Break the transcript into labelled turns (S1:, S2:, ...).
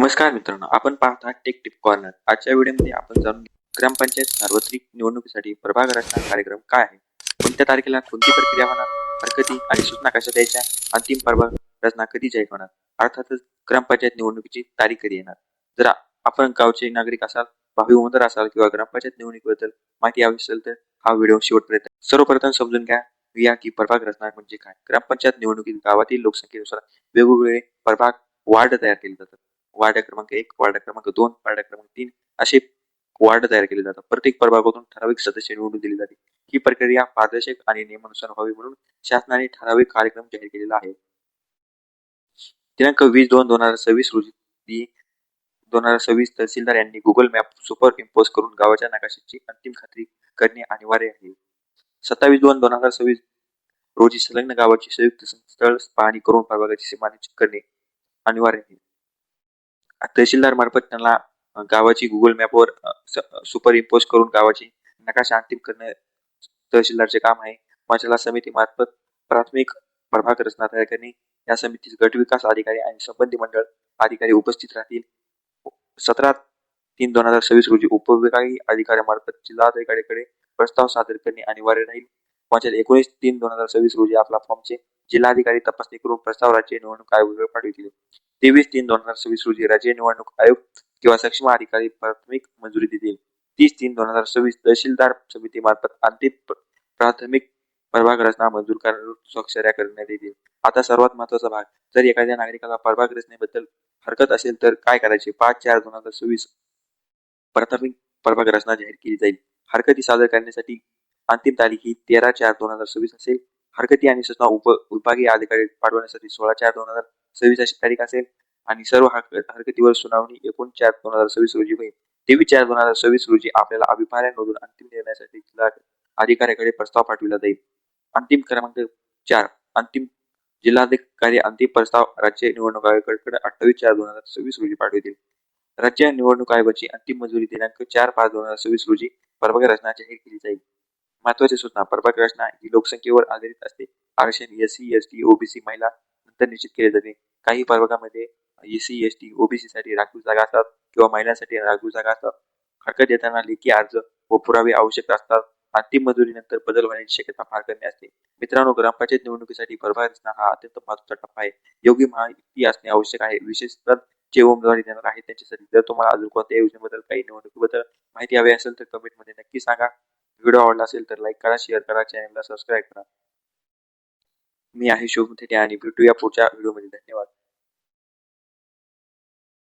S1: नमस्कार मित्रांनो, आपण पाहत आहात टेक टिप कॉर्नर. आजच्या व्हिडिओमध्ये आपण जाणून घेऊ ग्रामपंचायत सार्वत्रिक निवडणुकीसाठी प्रभाग रचना कार्यक्रम काय आहे, कोणत्या तारखेला कोणती प्रक्रिया होणार, हरकती आणि सूचना कशा द्यायच्या, अंतिम प्रभाग रचना कधी जाहीर होणार, अर्थातच ग्रामपंचायत निवडणुकीची तारीख कधी येणार. जर आपण गावचे नागरिक असाल, भावी उमेदवार असाल किंवा ग्रामपंचायत निवडणुकीबद्दल माहिती हवी असेल तर हा व्हिडिओ शेवटपर्यंत. सर्वप्रथम समजून घ्या की प्रभाग रचना म्हणजे काय. ग्रामपंचायत निवडणुकीत गावातील लोकसंख्येनुसार वेगवेगळे प्रभाग वार्ड तयार केले जातात. वार्ड क्रमांक 1, वार्ड क्रमांक 2, वार्ड क्रमांक 3 असे वार्ड तयार केले जातात. प्रत्येक प्रभागातून ठराविक सदस्य निवडून दिले जाते. ही प्रक्रिया पारदर्शक आणि नियमानुसार व्हावी म्हणून शासनाने ठराविक कार्यक्रम जाहीर केलेला आहे. दिनांक 20/2/2026 रोजी 2026 तहसीलदार यांनी गुगल मॅप सुपर इम्पोज करून गावाच्या नकाशाची अंतिम खात्री करणे अनिवार्य आहे. 27/2/2026 रोजी संलग्न गावाची संयुक्त स्थळ पाहणी करून प्रभागाची सीमा निश्चित करणे अनिवार्य आहे. तहसीलदार मार्फत त्यांना गावाची गुगल मॅपवर सुपर इम्पोज करून गावाची नकाशा अंतिम करणे तहसीलदारचे काम आहे. पंचायत समिती मार्फत प्राथमिक प्रभाग रचना तयार करणे. या समितीत गट विकास अधिकारी आणि संबंधित मंडळ अधिकारी उपस्थित राहतील. 17/3/2026 रोजी उपविभागीय अधिकाऱ्यामार्फत जिल्हाधिकाऱ्याकडे प्रस्ताव सादर करणे अनिवार्य राहील. पंचायत 19/3/2026 रोजी आपला फॉर्मचे जिल्हाधिकारी तपासणी करून प्रस्ताव राज्य निवडणूक आयोगाकडे पाठवितील. 23/3/2026 रोजी राज्य निवडणूक आयोग किंवा सक्षम अधिकारी प्राथमिक मंजुरी देतील. 30/3/2026 तहसीलदार समितीमार्फत अंतिम प्राथमिक प्रभाग रचना मंजूर करून स्वाक्षऱ्या करण्यात येतील. आता सर्वात महत्वाचा भाग, जर एखाद्या नागरिकाला प्रभाग रचनेबद्दल हरकत असेल तर काय करायचे. 5/4/2026 प्राथमिक प्रभाग रचना जाहीर केली जाईल. हरकती सादर करण्यासाठी अंतिम तारीख ही 13/4/2026 असेल. हरकती आणि सूचना उपविभागीय अधिकारी पाठवण्यासाठी 16/4/2026 अशी तारीख असेल आणि सर्व हरकतीवर सुनावणी 19/4/2026 रोजी होईल. 23/4/2026 रोजी आपल्याला अभिप्राय नोंदवून अंतिम निर्णयासाठी जिल्हा अधिकाऱ्याकडे प्रस्ताव पाठविला जाईल. अंतिम क्रमांक 4 अंतिम जिल्हाधिकारी अंतिम प्रस्ताव राज्य निवडणूक आयोगाकडे 28/4/2026 रोजी पाठवतील. राज्य निवडणूक आयोगाची अंतिम मंजुरी दिनांक 4/5/2026 रोजी प्रभाग रचना जाहीर केली जाईल. महत्वाची सूचना, प्रभाग रचना ही लोकसंख्येवर आधारित असते. आरक्षण SC, ST, OBC महिला नंतर निश्चित केले जाते. काही प्रभागामध्ये SC, ST, OBC साठी राखीव जागा असतात किंवा महिलांसाठी राखीव जागा असतात. हरकत देताना लेखी अर्ज व पुरावे आवश्यक असतात. अंतिम मंजुरीनंतर बदल होण्याची शक्यता फार कमी असते. मित्रांनो, ग्रामपंचायत निवडणुकीसाठी प्रभाग रचना हा अत्यंत महत्वाचा टप्पा आहे. योग्य माहिती असणे आवश्यक आहे, विशेषतः जे उमेदवारी देणार आहेत त्यांच्यासाठी. जर तुम्हाला अजून कोणत्या योजनेबद्दल काही निवडणुकीबद्दल माहिती हवी असेल तर कमेंटमध्ये नक्की सांगा. व्हिडिओ आवडला असेल तर लाईक करा, शेअर करा, चॅनलला सबस्क्राईब करा. मी आहे शुभ थेटे आणि भेटूया पुढच्या व्हिडिओमध्ये. धन्यवाद.